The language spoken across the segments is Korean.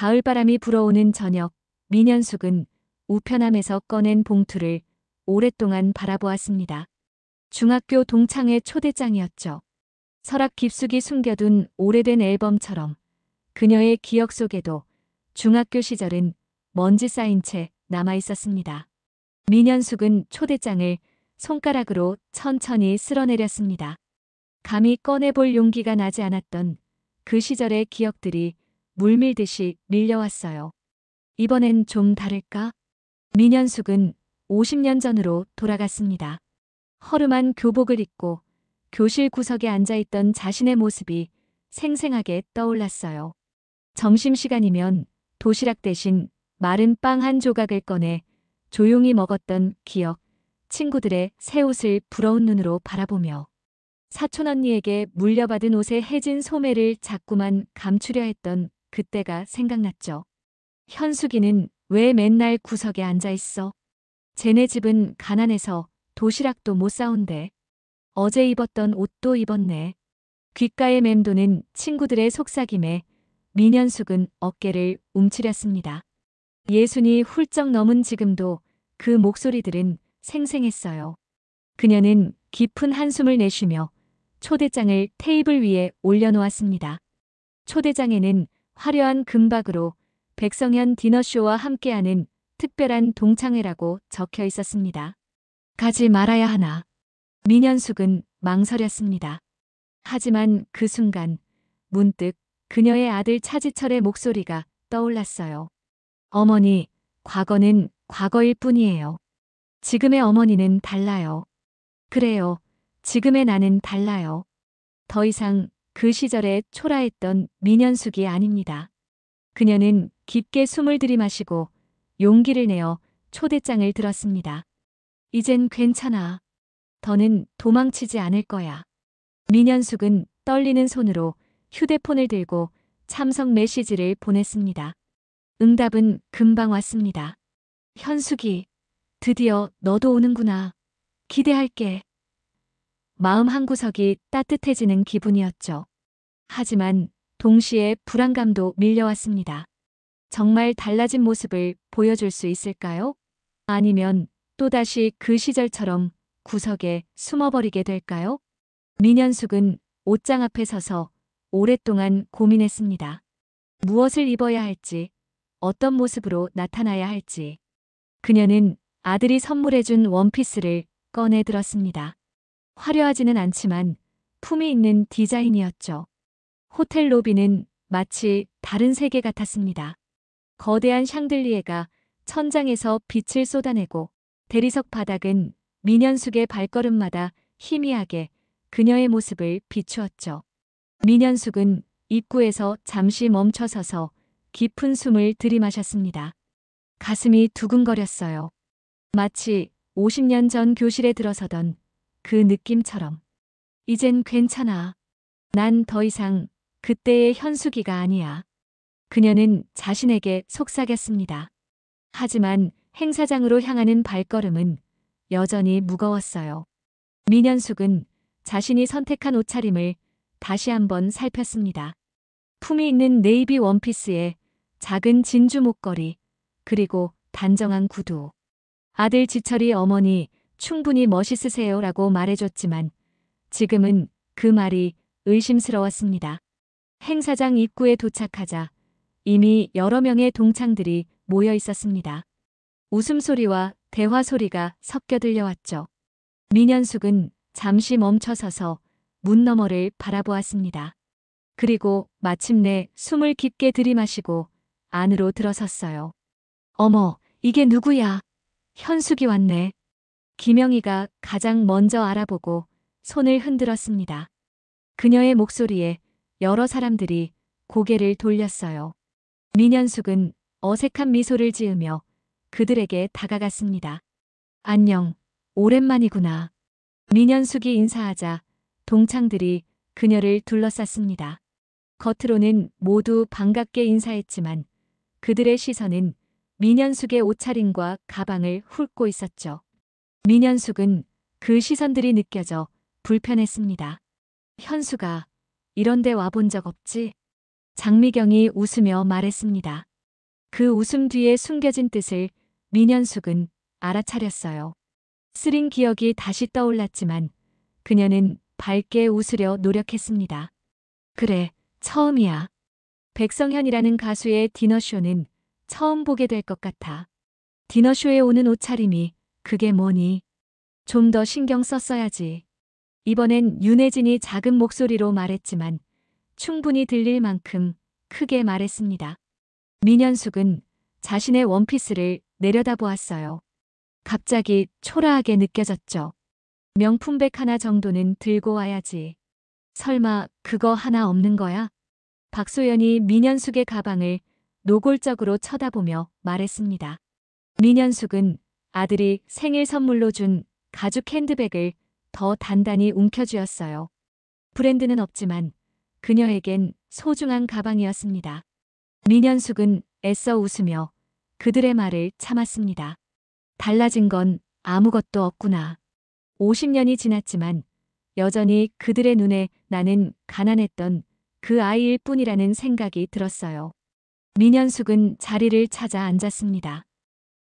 가을바람이 불어오는 저녁, 민현숙은 우편함에서 꺼낸 봉투를 오랫동안 바라보았습니다. 중학교 동창회 초대장이었죠. 서랍 깊숙이 숨겨둔 오래된 앨범처럼 그녀의 기억 속에도 중학교 시절은 먼지 쌓인 채 남아 있었습니다. 민현숙은 초대장을 손가락으로 천천히 쓸어내렸습니다. 감히 꺼내볼 용기가 나지 않았던 그 시절의 기억들이 물밀듯이 밀려왔어요. 이번엔 좀 다를까? 민현숙은 50년 전으로 돌아갔습니다. 허름한 교복을 입고 교실 구석에 앉아있던 자신의 모습이 생생하게 떠올랐어요. 점심시간이면 도시락 대신 마른 빵 한 조각을 꺼내 조용히 먹었던 기억, 친구들의 새 옷을 부러운 눈으로 바라보며 사촌 언니에게 물려받은 옷의 해진 소매를 자꾸만 감추려 했던 그때가 생각났죠. 현숙이는 왜 맨날 구석에 앉아있어? 쟤네 집은 가난해서 도시락도 못 사온대. 어제 입었던 옷도 입었네. 귓가에 맴도는 친구들의 속삭임에 민현숙은 어깨를 움츠렸습니다. 예순이 훌쩍 넘은 지금도 그 목소리들은 생생했어요. 그녀는 깊은 한숨을 내쉬며 초대장을 테이블 위에 올려놓았습니다. 초대장에는 화려한 금박으로 백성현 디너쇼와 함께하는 특별한 동창회라고 적혀 있었습니다. 가지 말아야 하나. 민현숙은 망설였습니다. 하지만 그 순간 문득 그녀의 아들 차지철의 목소리가 떠올랐어요. 어머니, 과거는 과거일 뿐이에요. 지금의 어머니는 달라요. 그래요. 지금의 나는 달라요. 더 이상 그 시절에 초라했던 민현숙이 아닙니다. 그녀는 깊게 숨을 들이마시고 용기를 내어 초대장을 들었습니다. 이젠 괜찮아. 더는 도망치지 않을 거야. 민현숙은 떨리는 손으로 휴대폰을 들고 참석 메시지를 보냈습니다. 응답은 금방 왔습니다. 현숙이, 드디어 너도 오는구나. 기대할게. 마음 한구석이 따뜻해지는 기분이었죠. 하지만 동시에 불안감도 밀려왔습니다. 정말 달라진 모습을 보여줄 수 있을까요? 아니면 또다시 그 시절처럼 구석에 숨어버리게 될까요? 민현숙은 옷장 앞에 서서 오랫동안 고민했습니다. 무엇을 입어야 할지, 어떤 모습으로 나타나야 할지. 그녀는 아들이 선물해준 원피스를 꺼내 들었습니다. 화려하지는 않지만 품이 있는 디자인이었죠. 호텔 로비는 마치 다른 세계 같았습니다. 거대한 샹들리에가 천장에서 빛을 쏟아내고 대리석 바닥은 민현숙의 발걸음마다 희미하게 그녀의 모습을 비추었죠. 민현숙은 입구에서 잠시 멈춰서서 깊은 숨을 들이마셨습니다. 가슴이 두근거렸어요. 마치 50년 전 교실에 들어서던 그 느낌처럼. 이젠 괜찮아. 난 더 이상 그때의 현숙이가 아니야. 그녀는 자신에게 속삭였습니다. 하지만 행사장으로 향하는 발걸음은 여전히 무거웠어요. 민현숙은 자신이 선택한 옷차림을 다시 한번 살폈습니다. 품이 있는 네이비 원피스에 작은 진주 목걸이, 그리고 단정한 구두. 아들 지철이 어머니 충분히 멋있으세요 라고 말해줬지만 지금은 그 말이 의심스러웠습니다. 행사장 입구에 도착하자 이미 여러 명의 동창들이 모여 있었습니다. 웃음소리와 대화소리가 섞여 들려왔죠. 민현숙은 잠시 멈춰서서 문 너머를 바라보았습니다. 그리고 마침내 숨을 깊게 들이마시고 안으로 들어섰어요. 어머, 이게 누구야? 현숙이 왔네. 김영희가 가장 먼저 알아보고 손을 흔들었습니다. 그녀의 목소리에 여러 사람들이 고개를 돌렸어요. 민현숙은 어색한 미소를 지으며 그들에게 다가갔습니다. 안녕, 오랜만이구나. 민현숙이 인사하자 동창들이 그녀를 둘러쌌습니다. 겉으로는 모두 반갑게 인사했지만 그들의 시선은 민현숙의 옷차림과 가방을 훑고 있었죠. 민현숙은 그 시선들이 느껴져 불편했습니다. 현숙아, 이런 데 와본 적 없지? 장미경이 웃으며 말했습니다. 그 웃음 뒤에 숨겨진 뜻을 민현숙은 알아차렸어요. 쓰린 기억이 다시 떠올랐지만 그녀는 밝게 웃으려 노력했습니다. 그래, 처음이야. 백성현이라는 가수의 디너쇼는 처음 보게 될 것 같아. 디너쇼에 오는 옷차림이 그게 뭐니? 좀 더 신경 썼어야지. 이번엔 윤혜진이 작은 목소리로 말했지만 충분히 들릴 만큼 크게 말했습니다. 민현숙은 자신의 원피스를 내려다보았어요. 갑자기 초라하게 느껴졌죠. 명품백 하나 정도는 들고 와야지. 설마 그거 하나 없는 거야? 박소연이 민현숙의 가방을 노골적으로 쳐다보며 말했습니다. 민현숙은 아들이 생일 선물로 준 가죽 핸드백을 더 단단히 움켜쥐었어요. 브랜드는 없지만 그녀에겐 소중한 가방이었습니다. 민현숙은 애써 웃으며 그들의 말을 참았습니다. 달라진 건 아무것도 없구나. 50년이 지났지만 여전히 그들의 눈에 나는 가난했던 그 아이일 뿐이라는 생각이 들었어요. 민현숙은 자리를 찾아 앉았습니다.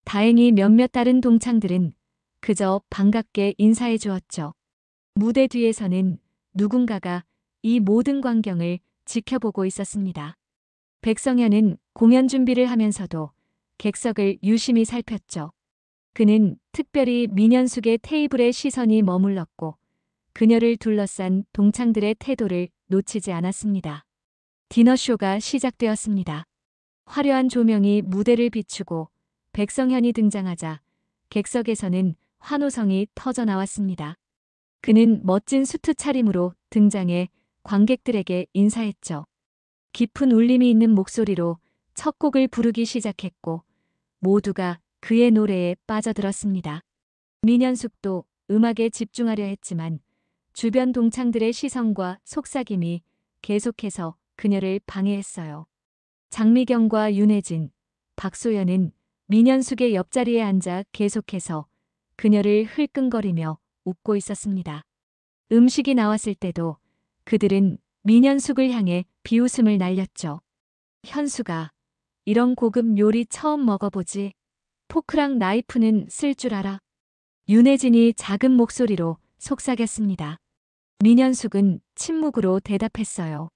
다행히 몇몇 다른 동창들은 그저 반갑게 인사해 주었죠. 무대 뒤에서는 누군가가 이 모든 광경을 지켜보고 있었습니다. 백성현은 공연 준비를 하면서도 객석을 유심히 살폈죠. 그는 특별히 민현숙의 테이블에 시선이 머물렀고 그녀를 둘러싼 동창들의 태도를 놓치지 않았습니다. 디너쇼가 시작되었습니다. 화려한 조명이 무대를 비추고 백성현이 등장하자 객석에서는 환호성이 터져 나왔습니다. 그는 멋진 수트 차림으로 등장해 관객들에게 인사했죠. 깊은 울림이 있는 목소리로 첫 곡을 부르기 시작했고 모두가 그의 노래에 빠져들었습니다. 민현숙도 음악에 집중하려 했지만 주변 동창들의 시선과 속삭임이 계속해서 그녀를 방해했어요. 장미경과 윤혜진, 박소연은 민현숙의 옆자리에 앉아 계속해서 그녀를 흘끔거리며 웃고 있었습니다. 음식이 나왔을 때도 그들은 민현숙을 향해 비웃음을 날렸죠. 현숙아, 이런 고급 요리 처음 먹어보지? 포크랑 나이프는 쓸 줄 알아? 윤혜진이 작은 목소리로 속삭였습니다. 민현숙은 침묵으로 대답했어요.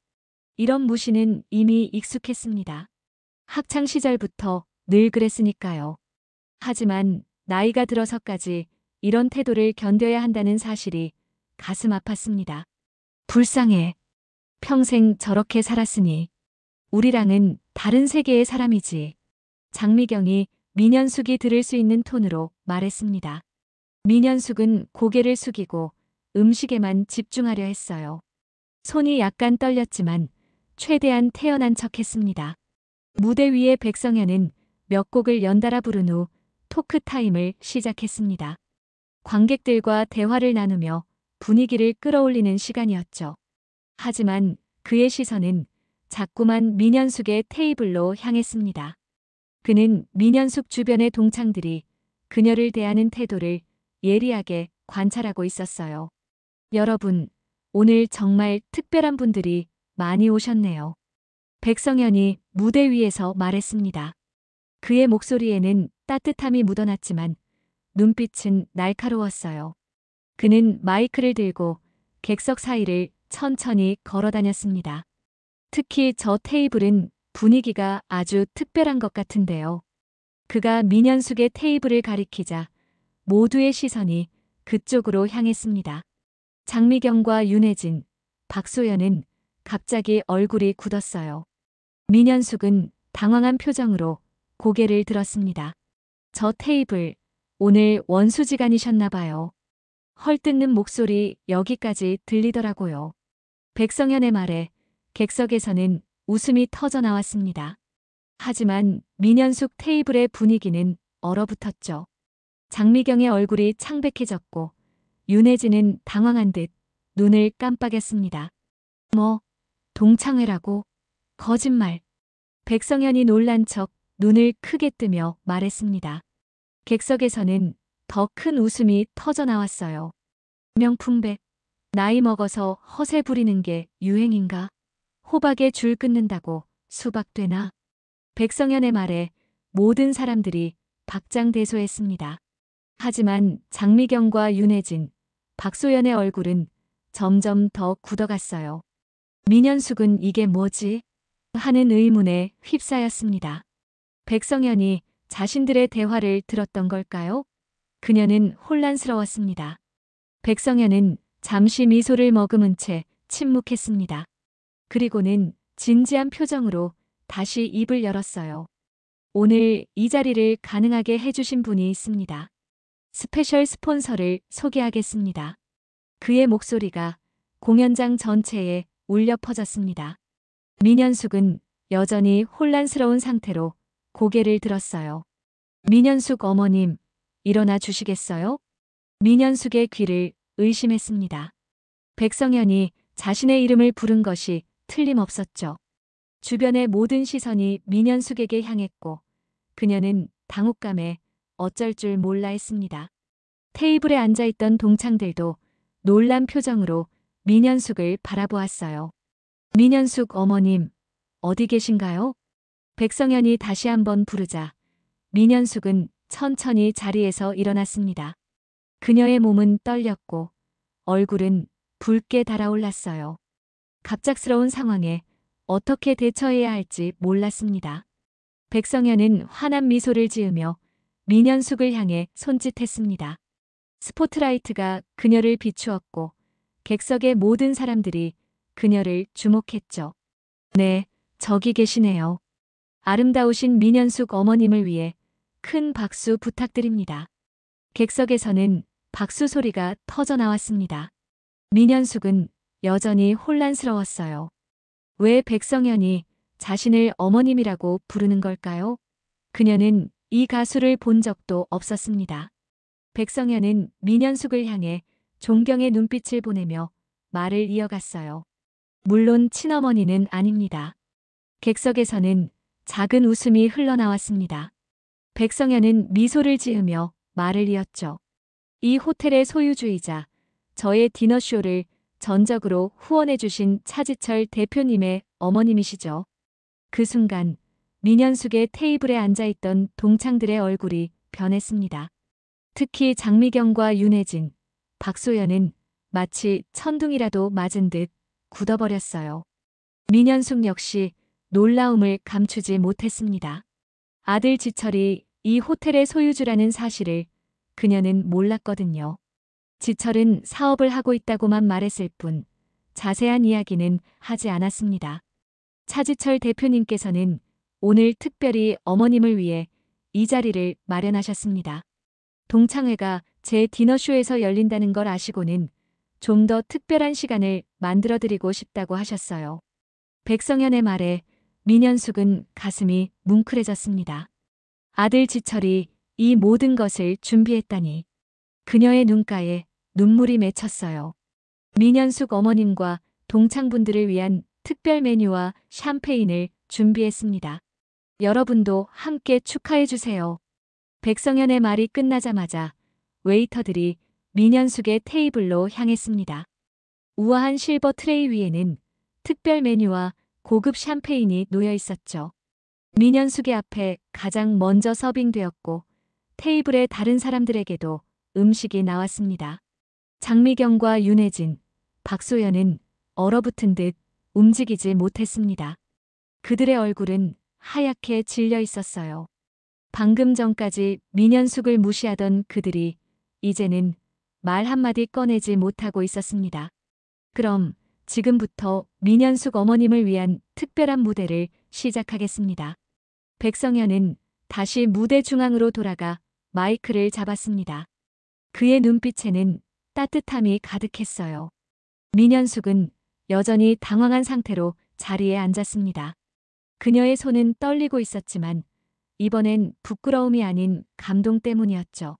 이런 무시는 이미 익숙했습니다. 학창 시절부터 늘 그랬으니까요. 하지만 나이가 들어서까지 이런 태도를 견뎌야 한다는 사실이 가슴 아팠습니다. 불쌍해. 평생 저렇게 살았으니 우리랑은 다른 세계의 사람이지. 장미경이 민현숙이 들을 수 있는 톤으로 말했습니다. 민현숙은 고개를 숙이고 음식에만 집중하려 했어요. 손이 약간 떨렸지만 최대한 태연한 척했습니다. 무대 위에 백성현은 몇 곡을 연달아 부른 후 토크 타임을 시작했습니다. 관객들과 대화를 나누며 분위기를 끌어올리는 시간이었죠. 하지만 그의 시선은 자꾸만 민현숙의 테이블로 향했습니다. 그는 민현숙 주변의 동창들이 그녀를 대하는 태도를 예리하게 관찰하고 있었어요. 여러분, 오늘 정말 특별한 분들이 많이 오셨네요. 백성현이 무대 위에서 말했습니다. 그의 목소리에는 따뜻함이 묻어났지만 눈빛은 날카로웠어요. 그는 마이크를 들고 객석 사이를 천천히 걸어 다녔습니다. 특히 저 테이블은 분위기가 아주 특별한 것 같은데요. 그가 민현숙의 테이블을 가리키자 모두의 시선이 그쪽으로 향했습니다. 장미경과 윤혜진, 박소연은 갑자기 얼굴이 굳었어요. 민현숙은 당황한 표정으로 고개를 들었습니다. 저 테이블, 오늘 원수지간이셨나 봐요. 헐뜯는 목소리 여기까지 들리더라고요. 백성현의 말에 객석에서는 웃음이 터져 나왔습니다. 하지만 민현숙 테이블의 분위기는 얼어붙었죠. 장미경의 얼굴이 창백해졌고 윤혜진은 당황한 듯 눈을 깜빡였습니다. 뭐, 동창회라고? 거짓말. 백성현이 놀란 척 눈을 크게 뜨며 말했습니다. 객석에서는 더 큰 웃음이 터져 나왔어요. 명품백, 나이 먹어서 허세 부리는 게 유행인가? 호박에 줄 끊는다고 수박 되나? 백성현의 말에 모든 사람들이 박장대소했습니다. 하지만 장미경과 윤혜진, 박소연의 얼굴은 점점 더 굳어갔어요. 민현숙은 이게 뭐지? 하는 의문에 휩싸였습니다. 백성현이 자신들의 대화를 들었던 걸까요? 그녀는 혼란스러웠습니다. 백성현은 잠시 미소를 머금은 채 침묵했습니다. 그리고는 진지한 표정으로 다시 입을 열었어요. 오늘 이 자리를 가능하게 해주신 분이 있습니다. 스페셜 스폰서를 소개하겠습니다. 그의 목소리가 공연장 전체에 울려 퍼졌습니다. 민현숙은 여전히 혼란스러운 상태로 고개를 들었어요. 민현숙 어머님, 일어나 주시겠어요? 민현숙의 귀를 의심했습니다. 백성현이 자신의 이름을 부른 것이 틀림없었죠. 주변의 모든 시선이 민현숙에게 향했고 그녀는 당혹감에 어쩔 줄 몰라 했습니다. 테이블에 앉아있던 동창들도 놀란 표정으로 민현숙을 바라보았어요. 민현숙 어머님, 어디 계신가요? 백성현이 다시 한번 부르자 민현숙은 천천히 자리에서 일어났습니다. 그녀의 몸은 떨렸고 얼굴은 붉게 달아올랐어요. 갑작스러운 상황에 어떻게 대처해야 할지 몰랐습니다. 백성현은 환한 미소를 지으며 민현숙을 향해 손짓했습니다. 스포트라이트가 그녀를 비추었고 객석의 모든 사람들이 그녀를 주목했죠. 네, 저기 계시네요. 아름다우신 민현숙 어머님을 위해 큰 박수 부탁드립니다. 객석에서는 박수 소리가 터져 나왔습니다. 민현숙은 여전히 혼란스러웠어요. 왜 백성현이 자신을 어머님이라고 부르는 걸까요? 그녀는 이 가수를 본 적도 없었습니다. 백성현은 민현숙을 향해 존경의 눈빛을 보내며 말을 이어갔어요. 물론 친어머니는 아닙니다. 객석에서는 작은 웃음이 흘러나왔습니다. 백성현은 미소를 지으며 말을 이었죠. 이 호텔의 소유주이자 저의 디너쇼를 전적으로 후원해주신 차지철 대표님의 어머님이시죠. 그 순간 민현숙의 테이블에 앉아있던 동창들의 얼굴이 변했습니다. 특히 장미경과 윤혜진, 박소연은 마치 천둥이라도 맞은 듯 굳어버렸어요. 민현숙 역시 놀라움을 감추지 못했습니다. 아들 지철이 이 호텔의 소유주라는 사실을 그녀는 몰랐거든요. 지철은 사업을 하고 있다고만 말했을 뿐 자세한 이야기는 하지 않았습니다. 차지철 대표님께서는 오늘 특별히 어머님을 위해 이 자리를 마련하셨습니다. 동창회가 제 디너쇼에서 열린다는 걸 아시고는 좀 더 특별한 시간을 만들어드리고 싶다고 하셨어요. 백성현의 말에 민현숙은 가슴이 뭉클해졌습니다. 아들 지철이 이 모든 것을 준비했다니. 그녀의 눈가에 눈물이 맺혔어요. 민현숙 어머님과 동창분들을 위한 특별 메뉴와 샴페인을 준비했습니다. 여러분도 함께 축하해주세요. 백성현의 말이 끝나자마자 웨이터들이 민현숙의 테이블로 향했습니다. 우아한 실버 트레이 위에는 특별 메뉴와 고급 샴페인이 놓여 있었죠. 민현숙의 앞에 가장 먼저 서빙되었고 테이블의 다른 사람들에게도 음식이 나왔습니다. 장미경과 윤혜진, 박소연은 얼어붙은 듯 움직이지 못했습니다. 그들의 얼굴은 하얗게 질려 있었어요. 방금 전까지 민현숙을 무시하던 그들이 이제는 말 한마디 꺼내지 못하고 있었습니다. 그럼 지금부터 민현숙 어머님을 위한 특별한 무대를 시작하겠습니다. 백성현은 다시 무대 중앙으로 돌아가 마이크를 잡았습니다. 그의 눈빛에는 따뜻함이 가득했어요. 민현숙은 여전히 당황한 상태로 자리에 앉았습니다. 그녀의 손은 떨리고 있었지만 이번엔 부끄러움이 아닌 감동 때문이었죠.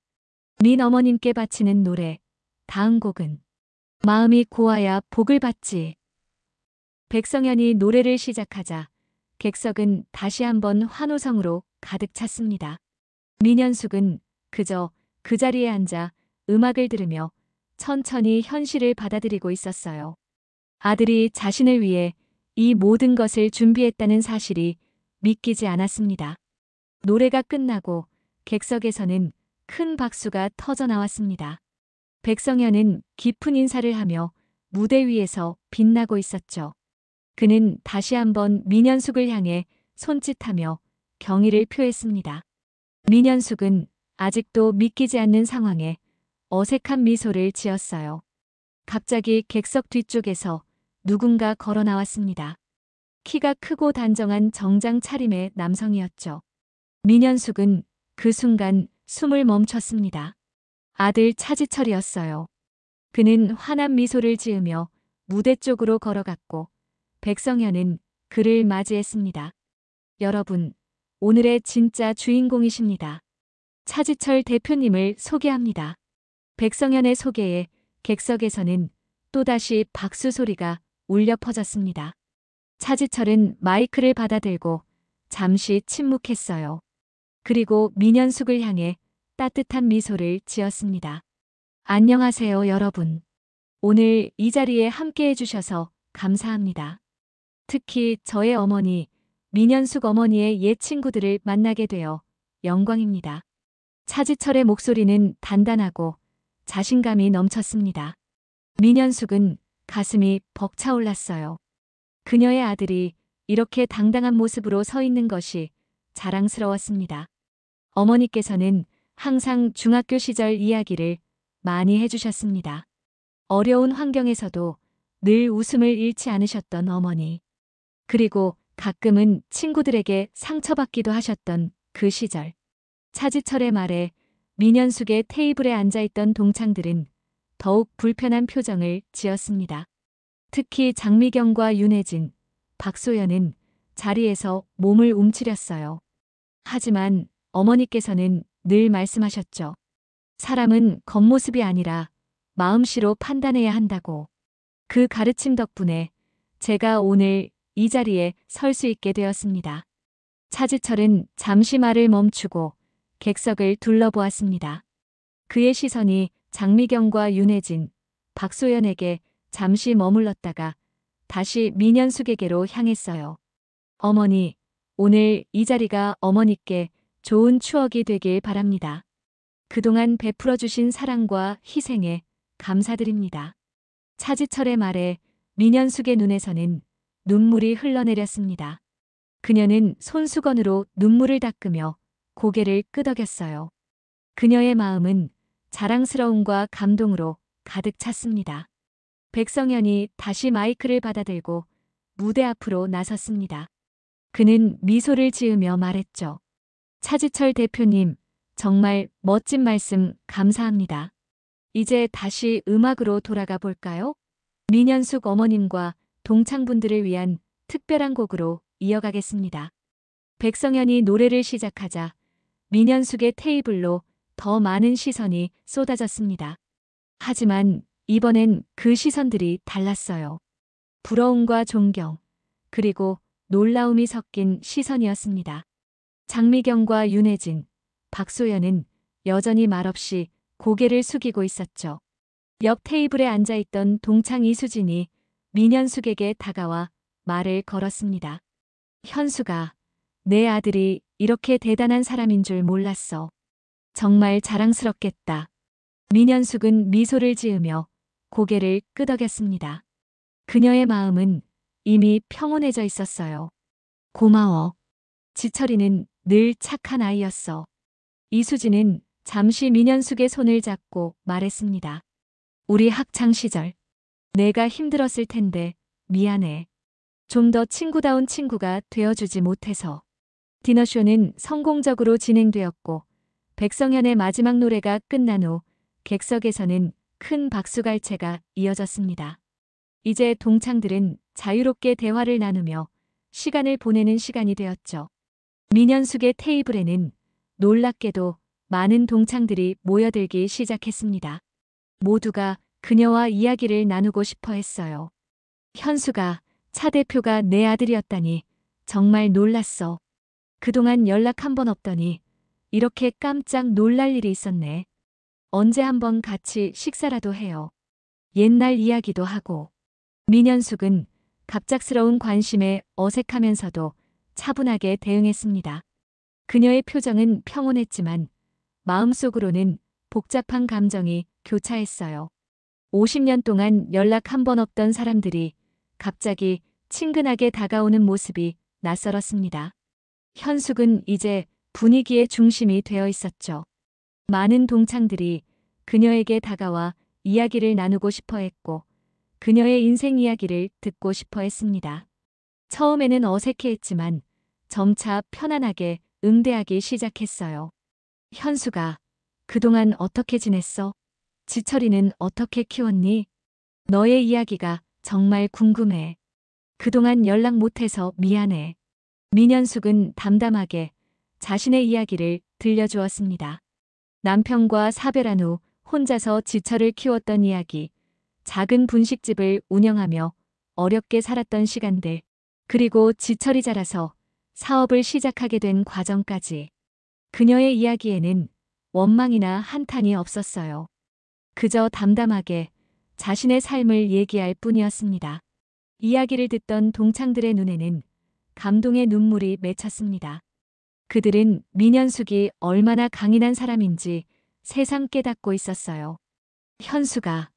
민 어머님께 바치는 노래, 다음 곡은 마음이 고와야 복을 받지. 백성현이 노래를 시작하자 객석은 다시 한번 환호성으로 가득 찼습니다. 민현숙은 그저 그 자리에 앉아 음악을 들으며 천천히 현실을 받아들이고 있었어요. 아들이 자신을 위해 이 모든 것을 준비했다는 사실이 믿기지 않았습니다. 노래가 끝나고 객석에서는 큰 박수가 터져 나왔습니다. 백성현은 깊은 인사를 하며 무대 위에서 빛나고 있었죠. 그는 다시 한번 민현숙을 향해 손짓하며 경의를 표했습니다. 민현숙은 아직도 믿기지 않는 상황에 어색한 미소를 지었어요. 갑자기 객석 뒤쪽에서 누군가 걸어 나왔습니다. 키가 크고 단정한 정장 차림의 남성이었죠. 민현숙은 그 순간 숨을 멈췄습니다. 아들 차지철이었어요. 그는 환한 미소를 지으며 무대 쪽으로 걸어갔고 백성현은 그를 맞이했습니다. 여러분, 오늘의 진짜 주인공이십니다. 차지철 대표님을 소개합니다. 백성현의 소개에 객석에서는 또다시 박수 소리가 울려 퍼졌습니다. 차지철은 마이크를 받아들고 잠시 침묵했어요. 그리고 민현숙을 향해 따뜻한 미소를 지었습니다. 안녕하세요, 여러분. 오늘 이 자리에 함께 해주셔서 감사합니다. 특히 저의 어머니, 민현숙 어머니의 옛 친구들을 만나게 되어 영광입니다. 차지철의 목소리는 단단하고 자신감이 넘쳤습니다. 민현숙은 가슴이 벅차올랐어요. 그녀의 아들이 이렇게 당당한 모습으로 서 있는 것이 자랑스러웠습니다. 어머니께서는 항상 중학교 시절 이야기를 많이 해주셨습니다. 어려운 환경에서도 늘 웃음을 잃지 않으셨던 어머니. 그리고 가끔은 친구들에게 상처받기도 하셨던 그 시절. 차지철의 말에 민현숙의 테이블에 앉아있던 동창들은 더욱 불편한 표정을 지었습니다. 특히 장미경과 윤혜진, 박소연은 자리에서 몸을 움츠렸어요. 하지만 어머니께서는 늘 말씀하셨죠. 사람은 겉모습이 아니라 마음씨로 판단해야 한다고. 그 가르침 덕분에 제가 오늘 이 자리에 설 수 있게 되었습니다. 차지철은 잠시 말을 멈추고 객석을 둘러보았습니다. 그의 시선이 장미경과 윤혜진, 박소연에게 잠시 머물렀다가 다시 민현숙에게로 향했어요. 어머니, 오늘 이 자리가 어머니께 좋은 추억이 되길 바랍니다. 그동안 베풀어 주신 사랑과 희생에 감사드립니다. 차지철의 말에 민현숙의 눈에서는 눈물이 흘러내렸습니다. 그녀는 손수건으로 눈물을 닦으며 고개를 끄덕였어요. 그녀의 마음은 자랑스러움과 감동으로 가득 찼습니다. 백성현이 다시 마이크를 받아들고 무대 앞으로 나섰습니다. 그는 미소를 지으며 말했죠. 차지철 대표님, 정말 멋진 말씀 감사합니다. 이제 다시 음악으로 돌아가 볼까요? 민현숙 어머님과 동창분들을 위한 특별한 곡으로 이어가겠습니다. 백성현이 노래를 시작하자 민현숙의 테이블로 더 많은 시선이 쏟아졌습니다. 하지만 이번엔 그 시선들이 달랐어요. 부러움과 존경, 그리고 놀라움이 섞인 시선이었습니다. 장미경과 윤혜진, 박소연은 여전히 말없이 고개를 숙이고 있었죠. 옆 테이블에 앉아있던 동창 이수진이 민현숙에게 다가와 말을 걸었습니다. 현숙아, 내 아들이 이렇게 대단한 사람인 줄 몰랐어. 정말 자랑스럽겠다. 민현숙은 미소를 지으며 고개를 끄덕였습니다. 그녀의 마음은 이미 평온해져 있었어요. 고마워. 지철이는 늘 착한 아이였어. 이수진은 잠시 민현숙의 손을 잡고 말했습니다. 우리 학창 시절 내가 힘들었을 텐데 미안해. 좀 더 친구다운 친구가 되어주지 못해서. 디너쇼는 성공적으로 진행되었고 백성현의 마지막 노래가 끝난 후 객석에서는 큰 박수갈채가 이어졌습니다. 이제 동창들은 자유롭게 대화를 나누며 시간을 보내는 시간이 되었죠. 민현숙의 테이블에는 놀랍게도 많은 동창들이 모여들기 시작했습니다. 모두가 그녀와 이야기를 나누고 싶어 했어요. 현수가, 차 대표가 내 아들이었다니 정말 놀랐어. 그동안 연락 한 번 없더니 이렇게 깜짝 놀랄 일이 있었네. 언제 한번 같이 식사라도 해요. 옛날 이야기도 하고. 민현숙은 갑작스러운 관심에 어색하면서도 차분하게 대응했습니다. 그녀의 표정은 평온했지만 마음속으로는 복잡한 감정이 교차했어요. 50년 동안 연락 한 번 없던 사람들이 갑자기 친근하게 다가오는 모습이 낯설었습니다. 현숙은 이제 분위기의 중심이 되어 있었죠. 많은 동창들이 그녀에게 다가와 이야기를 나누고 싶어 했고, 그녀의 인생 이야기를 듣고 싶어 했습니다. 처음에는 어색해했지만 점차 편안하게 응대하기 시작했어요. 현수가, 그동안 어떻게 지냈어? 지철이는 어떻게 키웠니? 너의 이야기가 정말 궁금해. 그동안 연락 못해서 미안해. 민현숙은 담담하게 자신의 이야기를 들려주었습니다. 남편과 사별한 후 혼자서 지철을 키웠던 이야기, 작은 분식집을 운영하며 어렵게 살았던 시간들, 그리고 지철이 자라서 사업을 시작하게 된 과정까지. 그녀의 이야기에는 원망이나 한탄이 없었어요. 그저 담담하게 자신의 삶을 얘기할 뿐이었습니다. 이야기를 듣던 동창들의 눈에는 감동의 눈물이 맺혔습니다. 그들은 민현숙이 얼마나 강인한 사람인지 새삼 깨닫고 있었어요. 현수가,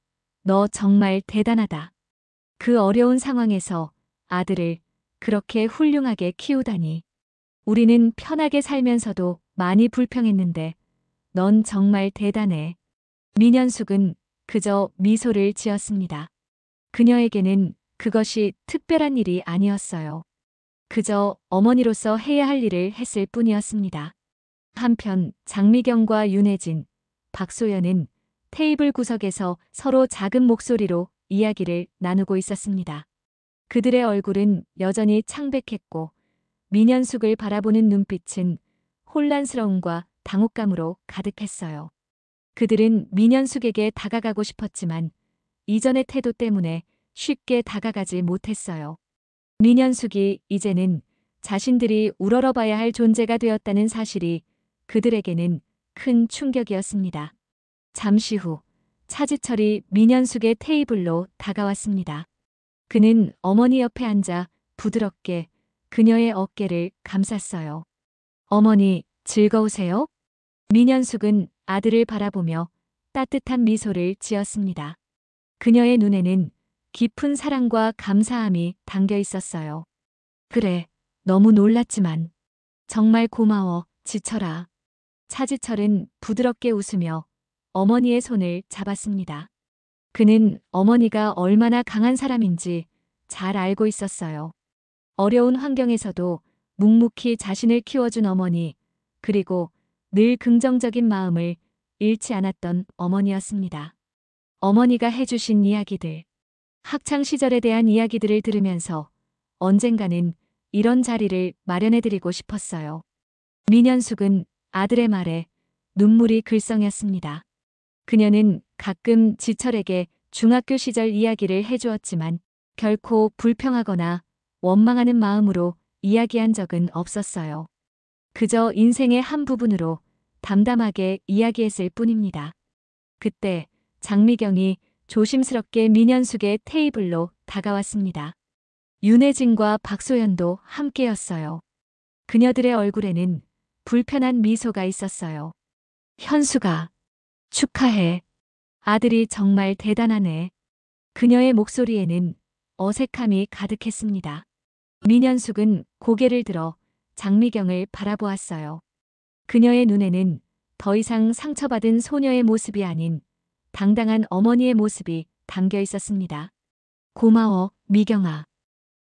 너 정말 대단하다. 그 어려운 상황에서 아들을 그렇게 훌륭하게 키우다니. 우리는 편하게 살면서도 많이 불평했는데 넌 정말 대단해. 민현숙은 그저 미소를 지었습니다. 그녀에게는 그것이 특별한 일이 아니었어요. 그저 어머니로서 해야 할 일을 했을 뿐이었습니다. 한편 장미경과 윤혜진, 박소연은 테이블 구석에서 서로 작은 목소리로 이야기를 나누고 있었습니다. 그들의 얼굴은 여전히 창백했고 민현숙을 바라보는 눈빛은 혼란스러움과 당혹감으로 가득했어요. 그들은 민현숙에게 다가가고 싶었지만 이전의 태도 때문에 쉽게 다가가지 못했어요. 민현숙이 이제는 자신들이 우러러봐야 할 존재가 되었다는 사실이 그들에게는 큰 충격이었습니다. 잠시 후 차지철이 민현숙의 테이블로 다가왔습니다. 그는 어머니 옆에 앉아 부드럽게 그녀의 어깨를 감쌌어요. 어머니, 즐거우세요? 민현숙은 아들을 바라보며 따뜻한 미소를 지었습니다. 그녀의 눈에는 깊은 사랑과 감사함이 담겨 있었어요. 그래, 너무 놀랐지만 정말 고마워, 지철아. 차지철은 부드럽게 웃으며 어머니의 손을 잡았습니다. 그는 어머니가 얼마나 강한 사람인지 잘 알고 있었어요. 어려운 환경에서도 묵묵히 자신을 키워준 어머니, 그리고 늘 긍정적인 마음을 잃지 않았던 어머니였습니다. 어머니가 해주신 이야기들, 학창시절에 대한 이야기들을 들으면서 언젠가는 이런 자리를 마련해드리고 싶었어요. 민현숙은 아들의 말에 눈물이 글썽였습니다. 그녀는 가끔 지철에게 중학교 시절 이야기를 해주었지만 결코 불평하거나 원망하는 마음으로 이야기한 적은 없었어요. 그저 인생의 한 부분으로 담담하게 이야기했을 뿐입니다. 그때 장미경이 조심스럽게 민현숙의 테이블로 다가왔습니다. 윤혜진과 박소연도 함께였어요. 그녀들의 얼굴에는 불편한 미소가 있었어요. 현수가, 축하해. 아들이 정말 대단하네. 그녀의 목소리에는 어색함이 가득했습니다. 민현숙은 고개를 들어 장미경을 바라보았어요. 그녀의 눈에는 더 이상 상처받은 소녀의 모습이 아닌 당당한 어머니의 모습이 담겨 있었습니다. 고마워, 미경아.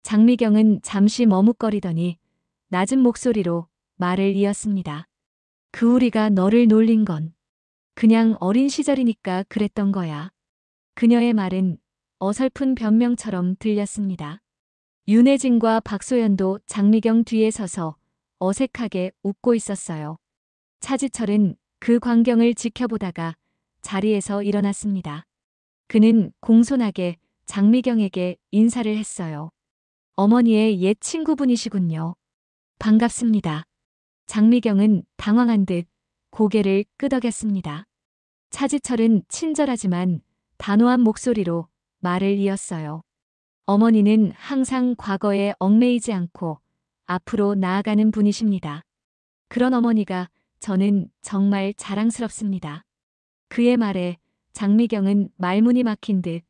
장미경은 잠시 머뭇거리더니 낮은 목소리로 말을 이었습니다. 그 우리가 너를 놀린 건 그냥 어린 시절이니까 그랬던 거야. 그녀의 말은 어설픈 변명처럼 들렸습니다. 윤혜진과 박소연도 장미경 뒤에 서서 어색하게 웃고 있었어요. 차지철은 그 광경을 지켜보다가 자리에서 일어났습니다. 그는 공손하게 장미경에게 인사를 했어요. 어머니의 옛 친구분이시군요. 반갑습니다. 장미경은 당황한 듯 고개를 끄덕였습니다. 차지철은 친절하지만 단호한 목소리로 말을 이었어요. 어머니는 항상 과거에 얽매이지 않고 앞으로 나아가는 분이십니다. 그런 어머니가 저는 정말 자랑스럽습니다. 그의 말에 장미경은 말문이 막힌 듯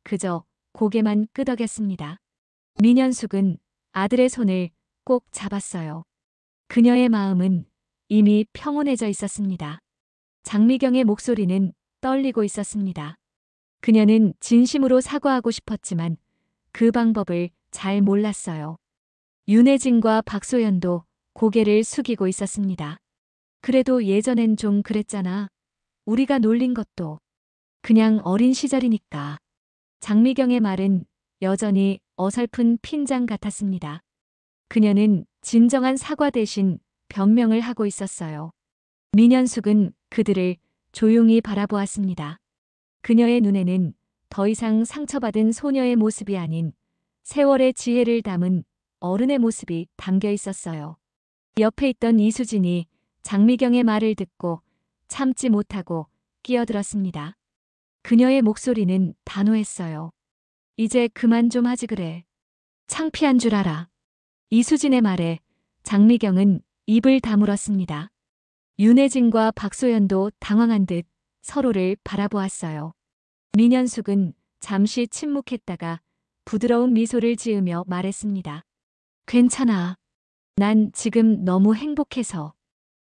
그저 고개만 끄덕였습니다. 민현숙은 아들의 손을 꼭 잡았어요. 그녀의 마음은 이미 평온해져 있었습니다. 장미경의 목소리는 떨리고 있었습니다. 그녀는 진심으로 사과하고 싶었지만 그 방법을 잘 몰랐어요. 윤혜진과 박소연도 고개를 숙이고 있었습니다. 그래도 예전엔 좀 그랬잖아. 우리가 놀린 것도 그냥 어린 시절이니까. 장미경의 말은 여전히 어설픈 핀잔 같았습니다. 그녀는 진정한 사과 대신 변명을 하고 있었어요. 민현숙은 그들을 조용히 바라보았습니다. 그녀의 눈에는 더 이상 상처받은 소녀의 모습이 아닌 세월의 지혜를 담은 어른의 모습이 담겨 있었어요. 옆에 있던 이수진이 장미경의 말을 듣고 참지 못하고 끼어들었습니다. 그녀의 목소리는 단호했어요. 이제 그만 좀 하지 그래. 창피한 줄 알아. 이수진의 말에 장미경은 입을 다물었습니다. 윤혜진과 박소연도 당황한 듯 서로를 바라보았어요. 민현숙은 잠시 침묵했다가 부드러운 미소를 지으며 말했습니다. 괜찮아. 난 지금 너무 행복해서.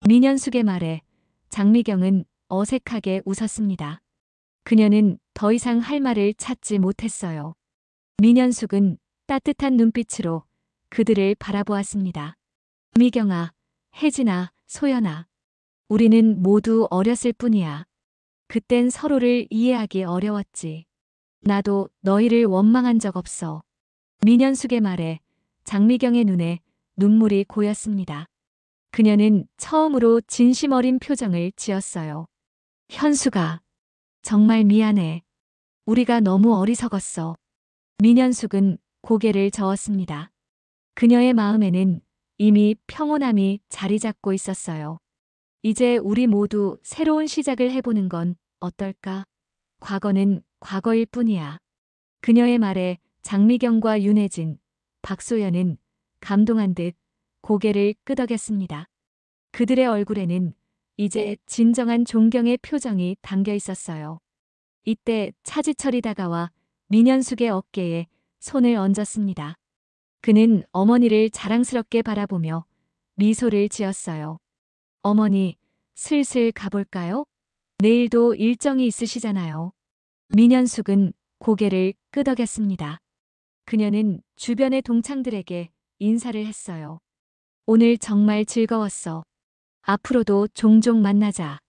민현숙의 말에 장미경은 어색하게 웃었습니다. 그녀는 더 이상 할 말을 찾지 못했어요. 민현숙은 따뜻한 눈빛으로 그들을 바라보았습니다. 미경아, 혜진아, 소연아. 우리는 모두 어렸을 뿐이야. 그땐 서로를 이해하기 어려웠지. 나도 너희를 원망한 적 없어. 민현숙의 말에 장미경의 눈에 눈물이 고였습니다. 그녀는 처음으로 진심 어린 표정을 지었어요. 현숙아, 정말 미안해. 우리가 너무 어리석었어. 민현숙은 고개를 저었습니다. 그녀의 마음에는 이미 평온함이 자리 잡고 있었어요. 이제 우리 모두 새로운 시작을 해보는 건 어떨까? 과거는 과거일 뿐이야. 그녀의 말에 장미경과 윤혜진, 박소연은 감동한 듯 고개를 끄덕였습니다. 그들의 얼굴에는 이제 진정한 존경의 표정이 담겨 있었어요. 이때 차지철이 다가와 민현숙의 어깨에 손을 얹었습니다. 그는 어머니를 자랑스럽게 바라보며 미소를 지었어요. 어머니, 슬슬 가볼까요? 내일도 일정이 있으시잖아요. 민현숙은 고개를 끄덕였습니다. 그녀는 주변의 동창들에게 인사를 했어요. 오늘 정말 즐거웠어. 앞으로도 종종 만나자.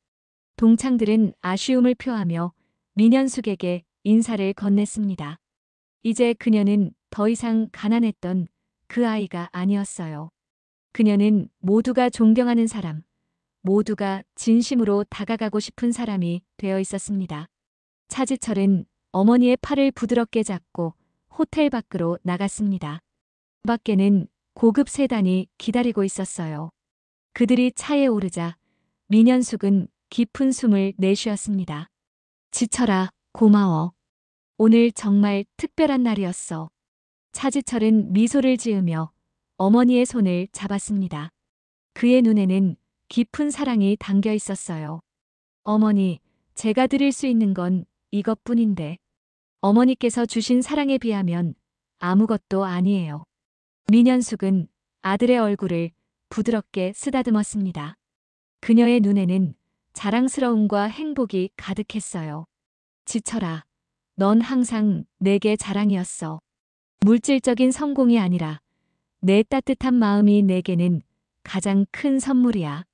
동창들은 아쉬움을 표하며 민현숙에게 인사를 건넸습니다. 이제 그녀는 더 이상 가난했던 그 아이가 아니었어요. 그녀는 모두가 존경하는 사람, 모두가 진심으로 다가가고 싶은 사람이 되어 있었습니다. 차지철은 어머니의 팔을 부드럽게 잡고 호텔 밖으로 나갔습니다. 밖에는 고급 세단이 기다리고 있었어요. 그들이 차에 오르자 민현숙은 깊은 숨을 내쉬었습니다. 지철아, 고마워. 오늘 정말 특별한 날이었어. 차지철은 미소를 지으며 어머니의 손을 잡았습니다. 그의 눈에는 깊은 사랑이 담겨 있었어요. 어머니, 제가 드릴 수 있는 건 이것뿐인데 어머니께서 주신 사랑에 비하면 아무것도 아니에요. 민현숙은 아들의 얼굴을 부드럽게 쓰다듬었습니다. 그녀의 눈에는 자랑스러움과 행복이 가득했어요. 지철아, 넌 항상 내게 자랑이었어. 물질적인 성공이 아니라 내 따뜻한 마음이 내게는 가장 큰 선물이야.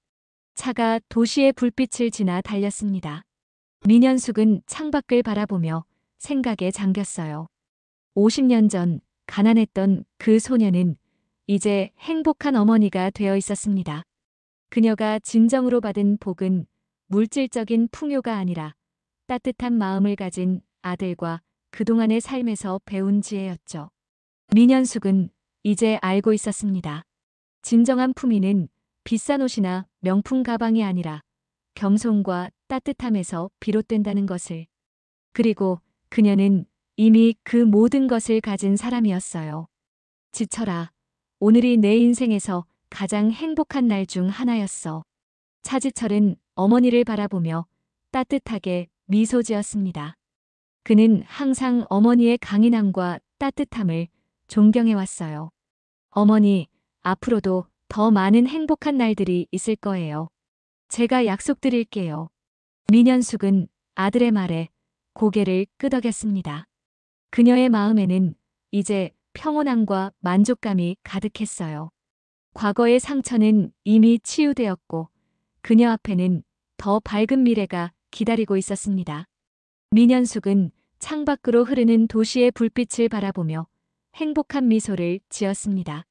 차가 도시의 불빛을 지나 달렸습니다. 민현숙은 창밖을 바라보며 생각에 잠겼어요. 50년 전 가난했던 그 소녀는 이제 행복한 어머니가 되어 있었습니다. 그녀가 진정으로 받은 복은 물질적인 풍요가 아니라 따뜻한 마음을 가진 아들과 그동안의 삶에서 배운 지혜였죠. 민현숙은 이제 알고 있었습니다. 진정한 품위는 비싼 옷이나 명품 가방이 아니라 겸손과 따뜻함에서 비롯된다는 것을. 그리고 그녀는 이미 그 모든 것을 가진 사람이었어요. 지철아, 오늘이 내 인생에서 가장 행복한 날 중 하나였어. 차지철은 어머니를 바라보며 따뜻하게 미소 지었습니다. 그는 항상 어머니의 강인함과 따뜻함을 존경해 왔어요. 어머니, 앞으로도 더 많은 행복한 날들이 있을 거예요. 제가 약속드릴게요. 민현숙은 아들의 말에 고개를 끄덕였습니다. 그녀의 마음에는 이제 평온함과 만족감이 가득했어요. 과거의 상처는 이미 치유되었고 그녀 앞에는 더 밝은 미래가 기다리고 있었습니다. 민현숙은 창밖으로 흐르는 도시의 불빛을 바라보며 행복한 미소를 지었습니다.